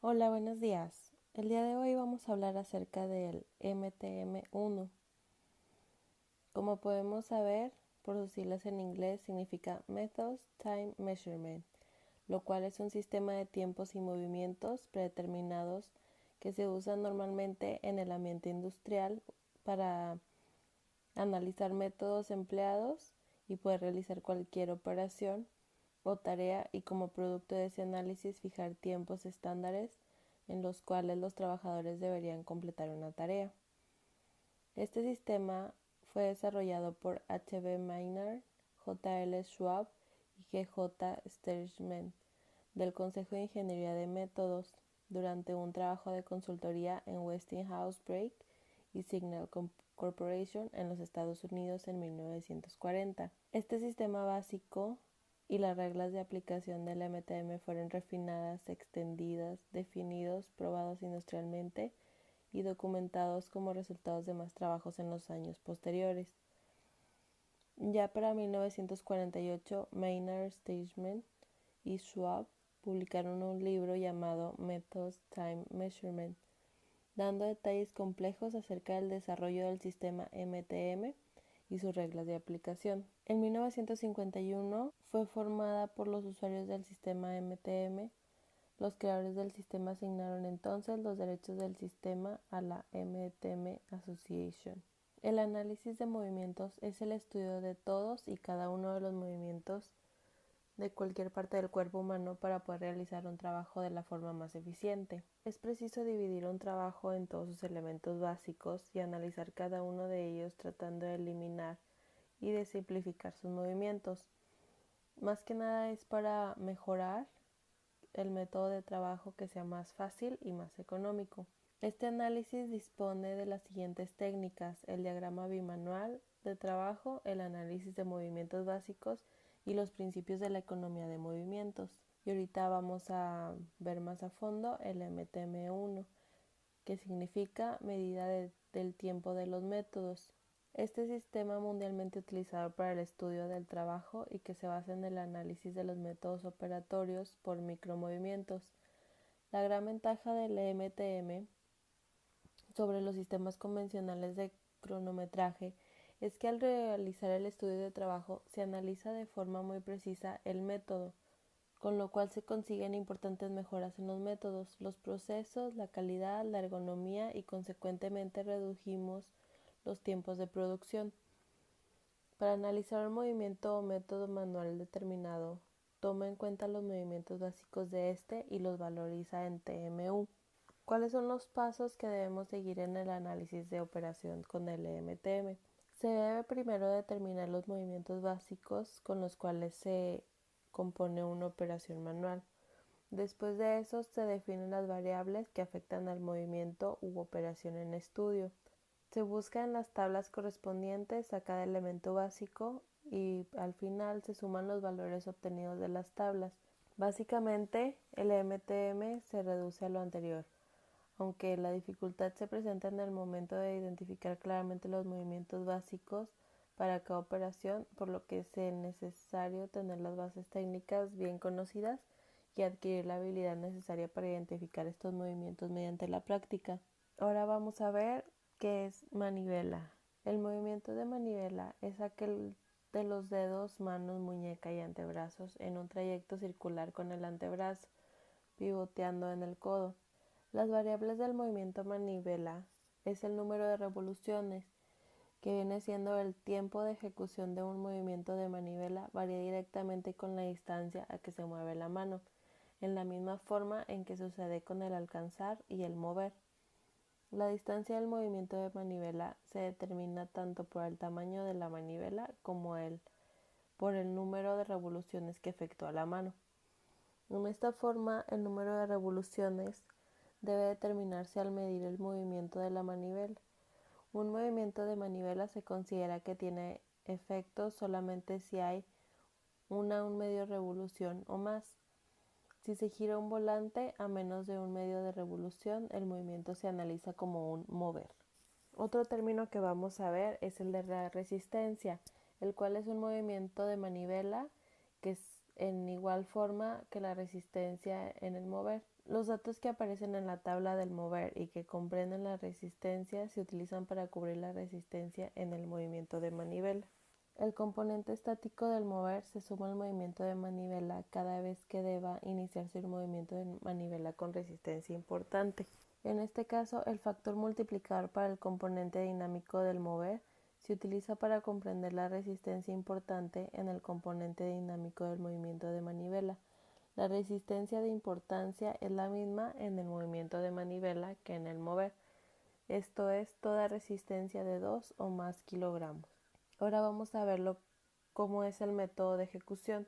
Hola, buenos días. El día de hoy vamos a hablar acerca del MTM1. Como podemos saber, por sus siglas en inglés significa Methods Time Measurement, lo cual es un sistema de tiempos y movimientos predeterminados que se usa normalmente en el ambiente industrial para analizar métodos empleados y poder realizar cualquier operación o tarea y como producto de ese análisis fijar tiempos estándares en los cuales los trabajadores deberían completar una tarea. Este sistema fue desarrollado por H. B. Maynard, J. L. Schwab y G. J. Sturtevant del Consejo de Ingeniería de Métodos durante un trabajo de consultoría en Westinghouse Brake y Signal Corporation en los Estados Unidos en 1940. Este sistema básico y las reglas de aplicación del MTM fueron refinadas, extendidas, definidos, probados industrialmente y documentados como resultados de más trabajos en los años posteriores. Ya para 1948, Maynard, Sturtevant y Schwab publicaron un libro llamado Methods Time Measurement, dando detalles complejos acerca del desarrollo del sistema MTM y sus reglas de aplicación. En 1951 fue formada por los usuarios del sistema MTM. Los creadores del sistema asignaron entonces los derechos del sistema a la MTM Association. El análisis de movimientos es el estudio de todos y cada uno de los movimientos de cualquier parte del cuerpo humano para poder realizar un trabajo de la forma más eficiente. Es preciso dividir un trabajo en todos sus elementos básicos y analizar cada uno de ellos tratando de eliminar y de simplificar sus movimientos. Más que nada es para mejorar el método de trabajo que sea más fácil y más económico. Este análisis dispone de las siguientes técnicas: el diagrama bimanual de trabajo, el análisis de movimientos básicos y los principios de la economía de movimientos. Y ahorita vamos a ver más a fondo el MTM1, que significa medida del tiempo de los métodos. Este sistema mundialmente utilizado para el estudio del trabajo y que se basa en el análisis de los métodos operatorios por micromovimientos. La gran ventaja del MTM sobre los sistemas convencionales de cronometraje es que al realizar el estudio de trabajo se analiza de forma muy precisa el método, con lo cual se consiguen importantes mejoras en los métodos, los procesos, la calidad, la ergonomía y consecuentemente reducimos los tiempos de producción. Para analizar un movimiento o método manual determinado, toma en cuenta los movimientos básicos de este y los valoriza en TMU. ¿Cuáles son los pasos que debemos seguir en el análisis de operación con el MTM? Se debe primero determinar los movimientos básicos con los cuales se compone una operación manual. Después de eso se definen las variables que afectan al movimiento u operación en estudio. Se busca en las tablas correspondientes a cada elemento básico y al final se suman los valores obtenidos de las tablas. Básicamente, el MTM se reduce a lo anterior, aunque la dificultad se presenta en el momento de identificar claramente los movimientos básicos para cada operación, por lo que es necesario tener las bases técnicas bien conocidas y adquirir la habilidad necesaria para identificar estos movimientos mediante la práctica. Ahora vamos a ver qué es manivela. El movimiento de manivela es aquel de los dedos, manos, muñeca y antebrazos en un trayecto circular con el antebrazo, pivoteando en el codo. Las variables del movimiento manivela es el número de revoluciones, que viene siendo el tiempo de ejecución de un movimiento de manivela varía directamente con la distancia a que se mueve la mano, en la misma forma en que sucede con el alcanzar y el mover. La distancia del movimiento de manivela se determina tanto por el tamaño de la manivela como por el número de revoluciones que efectúa la mano. En esta forma, el número de revoluciones debe determinarse al medir el movimiento de la manivela. Un movimiento de manivela se considera que tiene efecto solamente si hay un medio revolución o más. Si se gira un volante a menos de un medio de revolución, el movimiento se analiza como un mover. Otro término que vamos a ver es el de la resistencia, el cual es un movimiento de manivela que es en igual forma que la resistencia en el mover. Los datos que aparecen en la tabla del mover y que comprenden la resistencia se utilizan para cubrir la resistencia en el movimiento de manivela. El componente estático del mover se suma al movimiento de manivela cada vez que deba iniciarse un movimiento de manivela con resistencia importante. En este caso, el factor multiplicador para el componente dinámico del mover se utiliza para comprender la resistencia importante en el componente dinámico del movimiento de manivela. La resistencia de importancia es la misma en el movimiento de manivela que en el mover, esto es, toda resistencia de 2 o más kilogramos. Ahora vamos a verlo cómo es el método de ejecución.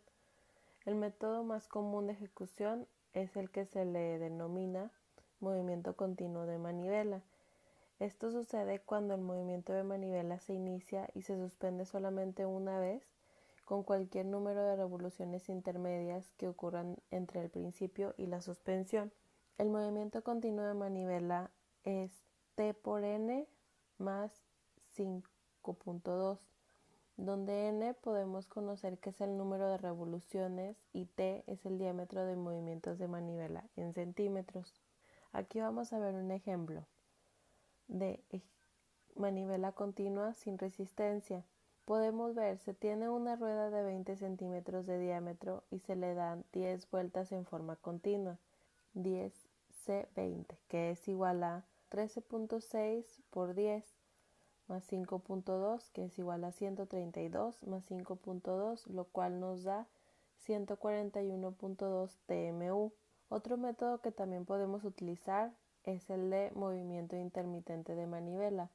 El método más común de ejecución es el que se le denomina movimiento continuo de manivela. Esto sucede cuando el movimiento de manivela se inicia y se suspende solamente una vez con cualquier número de revoluciones intermedias que ocurran entre el principio y la suspensión. El movimiento continuo de manivela es T por N más 5.2, donde N podemos conocer que es el número de revoluciones y T es el diámetro de movimientos de manivela en centímetros. Aquí vamos a ver un ejemplo de manivela continua sin resistencia. Podemos ver, se tiene una rueda de 20 centímetros de diámetro y se le dan 10 vueltas en forma continua, 10C20, que es igual a 13.6 por 10 más 5.2, que es igual a 132 más 5.2, lo cual nos da 141.2 TMU. Otro método que también podemos utilizar es el de movimiento intermitente de manivela,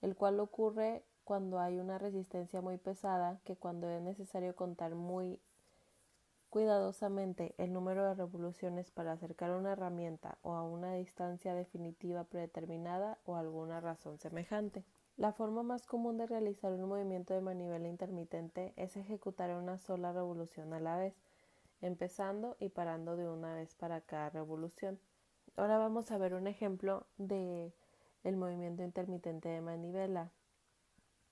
el cual ocurre cuando hay una resistencia muy pesada, que cuando es necesario contar muy cuidadosamente el número de revoluciones para acercar una herramienta o a una distancia definitiva predeterminada o alguna razón semejante. La forma más común de realizar un movimiento de manivela intermitente es ejecutar una sola revolución a la vez, empezando y parando de una vez para cada revolución. Ahora vamos a ver un ejemplo de el movimiento intermitente de manivela,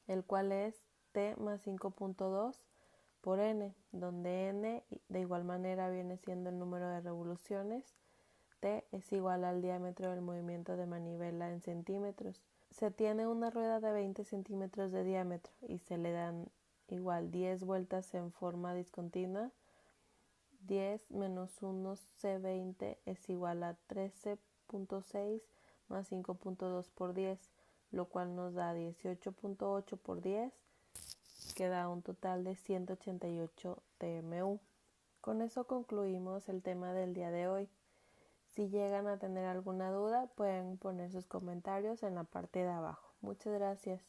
el cual es T más 5.2 por N, donde N de igual manera viene siendo el número de revoluciones, T es igual al diámetro del movimiento de manivela en centímetros. Se tiene una rueda de 20 centímetros de diámetro y se le dan igual 10 vueltas en forma discontinua. 10 menos 1 C20 es igual a 13.6 más 5.2 por 10, lo cual nos da 18.8 por 10, que da un total de 188 TMU. Con eso concluimos el tema del día de hoy. Si llegan a tener alguna duda, pueden poner sus comentarios en la parte de abajo. Muchas gracias.